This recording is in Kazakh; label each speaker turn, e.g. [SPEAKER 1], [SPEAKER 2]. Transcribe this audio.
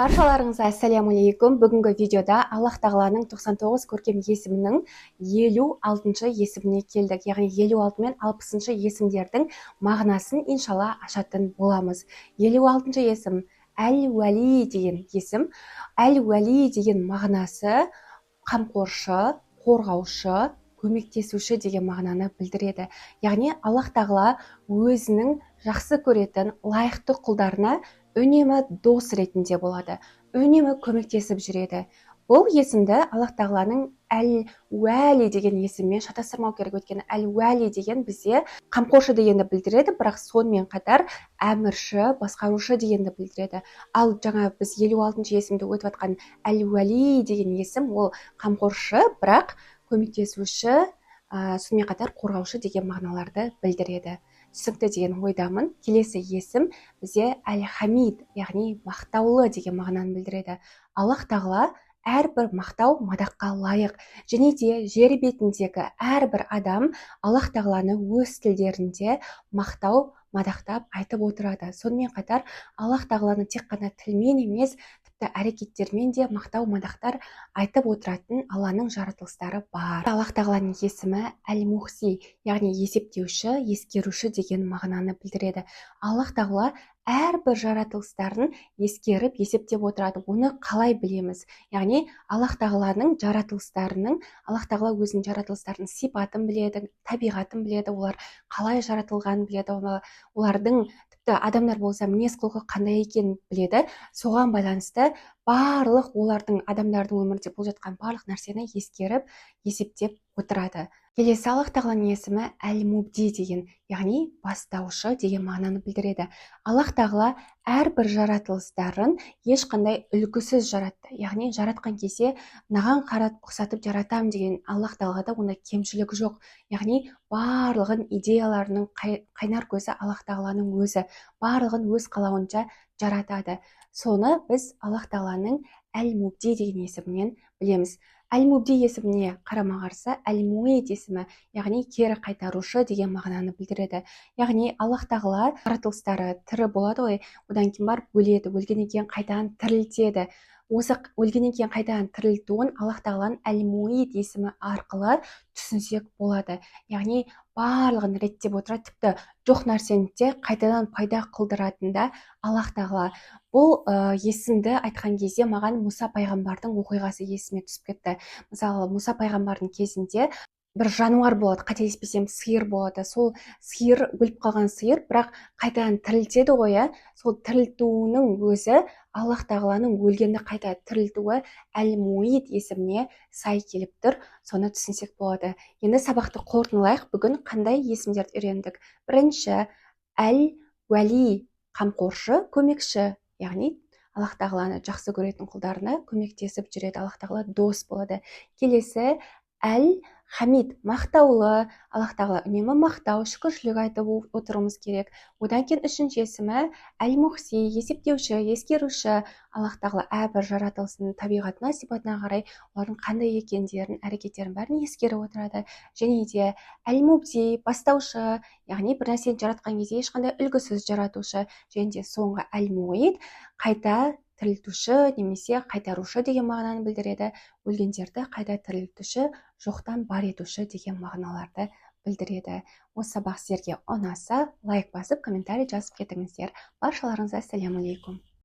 [SPEAKER 1] Баршаларыңызға ассаляму-алейкум. Бүгінгі видеода Аллах тағаланың 99 көркем есімінің 56-шы есіміне келдік. Яғни 56 мен 60-шы есімдердің мағынасын иншалла ашатын боламыз. 56-шы есім Әл-Уәли деген есім. Әл-Уәли деген мағынасы қамқоршы, қорғаушы, көмектесуші деген мағынаны білдіреді. Яғни Аллах тағала өзінің жақсы көретін лайықты құлдарына үнемі дос ретінде болады, үнемі көмектесіп жүреді. Бұл есімді Аллах тағаланың Әл-Уәли деген есіммен шатастырмау керек. Өйткені Әл-Уәли деген бізде қамқоршы дегенді білдіреді, бірақ сонымен қатар әмірші, басқарушы дегенді білдіреді. Ал жаңа біз 56-шы есімді өтіп жатқан Әл-Уәли деген есім, ол қамқоршы, бірақ көмектесуші, сонымен қатар қорғаушы деген мағыналарды білдіреді. Түсінікті деген ойдамын. Келесі есім бізде Әл-Хамид, яғни мақтаулы деген мағынаны білдіреді. Аллах тағала әрбір мақтау мадаққа лайық. Және де жер бетіндегі әрбір адам Аллах тағаланы өз тілдерінде мақтау, мадақтап айтып отырады. Сонымен қатар Аллах тағаланы тек қана тілмен емес, тіпті әрекеттермен де мақтау, мадақтар айтып отыратын Алланың жаратылыстары бар. Аллах тағаланың есімі Әл-Мухси, яғни есептеуші, ескеруші деген мағынаны білдіреді. Аллах тағала әрбір жаратылыстарын ескеріп, есептеп отырады. Оны қалай білеміз? Яғни Аллах тағаланың жаратылыстарының, Аллах тағала өзінің жаратылыстарының сипатын біледі, табиғатын біледі, олар қалай жаратылғанын біледі, олардың тіпті адамдар болса мінез құлқы қандай екенін біледі. Соған байланысты барлық олардың адамдардың өмірінде болып жатқан барлық нәрсені ескеріп, есептеп отырады. Келесі Аллах тағаланың есімі Әл-Мубди деген, яғни бастаушы деген мағынаны білдіреді. Аллах тағала әрбір жаратылыстарын ешқандай үлгісіз жаратты. Яғни жаратқан кезде мынаған қарап ұқсатып жаратам деген Аллах тағалада ондай кемшілік жоқ. Яғни барлығын идеяларының қайнар көзі Аллах тағаланың өзі. Барлығын өз қалауынша жаратады. Соны біз Аллах тағаланың Әл-Мубди деген есімінен білеміз. Әл-Мубди есіміне қарама қарсы Әл-Муид есімі, яғни кері қайтарушы деген мағынаны білдіреді. Яғни Аллах тағала жаратылыстары тірі болады ғой, одан кейін барып өледі, өлгеннен кейін қайтадан тірілтеді. Осы өлгеннен кейін қайтадан тірілтуін Аллах тағаланың Әл-Муид есімі арқылы түсінсек болады. Яғни барлығын реттеп отырады, тіпті жоқ нәрсені де қайтадан пайда қылдыратында Аллах тағала. Бұл есімді айтқан кезде маған Мұса пайғамбардың оқиғасы есіме түсіп кетті. Мысалы, Мұса пайғамбардың кезінде бір жануар болады, қателеспесем сиыр болады. Сол сиыр, өліп қалған сиыр, бірақ қайтадан тірілтеді ғой, сол тірілтуінің өзі Аллах тағаланың өлгенді қайта тірілтуі Әл-Муид есіміне сай келіп тұр. Соны түсінсек болады. Енді сабақты қорытындылайық. Бүгін қандай есімдерді үйрендік? Бірінші, Әл-Уәли, қамқоршы, көмекші, яғни Аллах тағаланы жақсы көретін құлдарына көмектесіп жүреді. Аллах тағала дос болады. Келесі Әл-Хамид, мақтаулы. Аллах тағала үнемі мақтау, шүкіршілік айтып отыруымыз керек. Одан кейін үшінші есімі Әл-Мухси, есептеуші, ескеруші. Аллах тағала әрбір жаратылысының табиғатына, сипатына қарай олардың қандай екендерін, әрекеттерін бәрін ескеріп отырады. Және де Әл-Мубди, бастаушы, яғни бір нәрсені жаратқан кезде ешқандай үлгісіз жаратушы. Және де соңғы Әл-Муид, қайта тірілтуші немесе қайтарушы деген мағынаны білдіреді. Өлгендерді қайта тірілтуші, жоқтан бар етуші деген мағыналарды білдіреді. Осы сабақ сіздерге ұнаса, лайк басып, комментарий жазып кетіңіздер. Баршаларыңызға ассаляму алейкум.